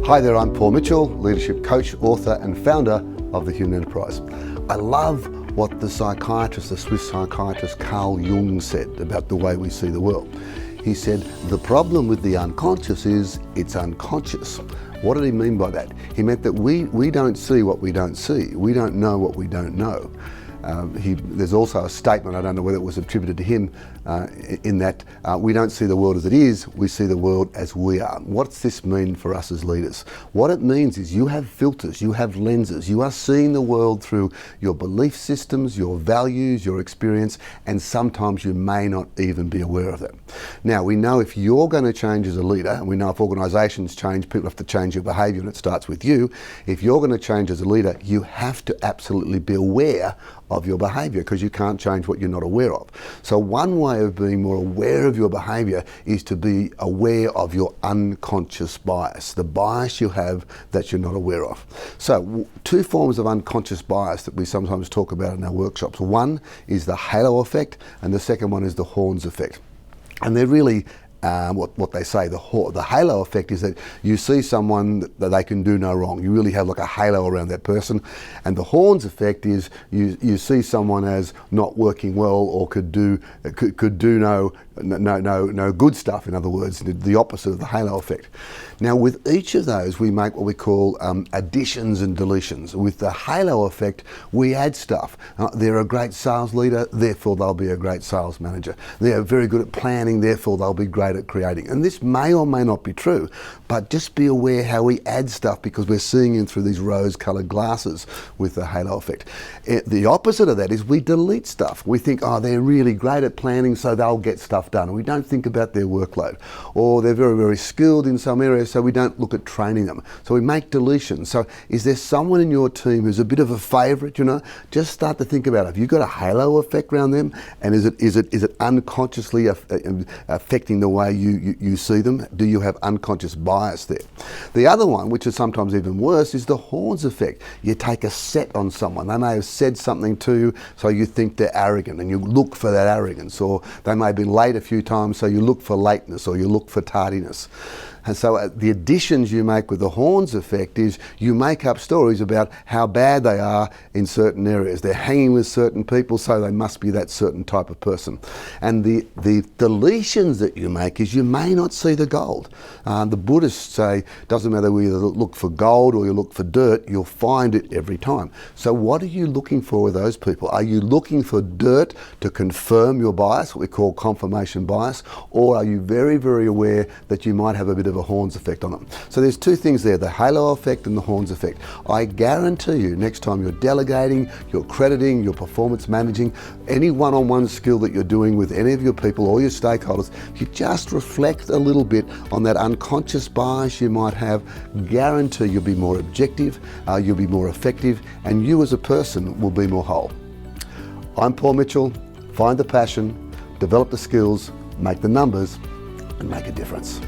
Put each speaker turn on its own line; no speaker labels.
Hi there, I'm Paul Mitchell, leadership coach, author and founder of The Human Enterprise. I love what the Swiss psychiatrist Carl Jung said about the way we see the world. He said, the problem with the unconscious is it's unconscious. What did he mean by that? He meant that we don't see what we don't see. We don't know what we don't know. There's also a statement, I don't know whether it was attributed to him, in that we don't see the world as it is, we see the world as we are. What's this mean for us as leaders? What it means is you have filters, you have lenses, you are seeing the world through your belief systems, your values, your experience, and sometimes you may not even be aware of them. Now, we know if you're going to change as a leader, and we know if organisations change, people have to change your behaviour, and it starts with you. If you're going to change as a leader, you have to absolutely be aware of your behaviour, because you can't change what you're not aware of. So one way of being more aware of your behaviour is to be aware of your unconscious bias, the bias you have that you're not aware of. So two forms of unconscious bias that we sometimes talk about in our workshops. One is the halo effect, and the second one is the horns effect. And they're really what they say, the halo effect is that you see someone that they can do no wrong. You really have like a halo around that person. And the horns effect is you see someone as not working well or could do no good stuff, in other words, the opposite of the halo effect. Now with each of those we make what we call additions and deletions. With the halo effect we add stuff. They're a great sales leader, therefore they'll be a great sales manager. They're very good at planning, therefore they'll be great at creating. And this may or may not be true, but just be aware how we add stuff because we're seeing in through these rose-coloured glasses with the halo effect. The opposite of that is we delete stuff. We think, oh, they're really great at planning, so they'll get stuff done. We don't think about their workload. Or they're very, very skilled in some areas, so we don't look at training them. So we make deletions. So is there someone in your team who's a bit of a favourite, Just start to think about it. Have you got a halo effect around them? And is it unconsciously affecting the way you see them? Do you have unconscious bias there? The other one, which is sometimes even worse, is the horns effect. You take a set on someone. They may have said something to you, so you think they're arrogant, and you look for that arrogance. Or they may have been late a few times, so you look for lateness, or you look for tardiness. And so the additions you make with the horns effect is you make up stories about how bad they are in certain areas. They're hanging with certain people, so they must be that certain type of person. And the deletions that you make is you may not see the gold. The Buddhists say, doesn't matter whether you look for gold or you look for dirt, you'll find it every time. So what are you looking for with those people? Are you looking for dirt to confirm your bias, what we call confirmation bias, or are you very, very aware that you might have a bit of a horns effect on them? So there's two things there, the halo effect and the horns effect. I guarantee you next time you're delegating, you're crediting, you're performance managing, any one-on-one skill that you're doing with any of your people or your stakeholders, if you just reflect a little bit on that unconscious bias you might have, guarantee you'll be more objective, you'll be more effective, and you as a person will be more whole. I'm Paul Mitchell. Find the passion, develop the skills, make the numbers, and make a difference.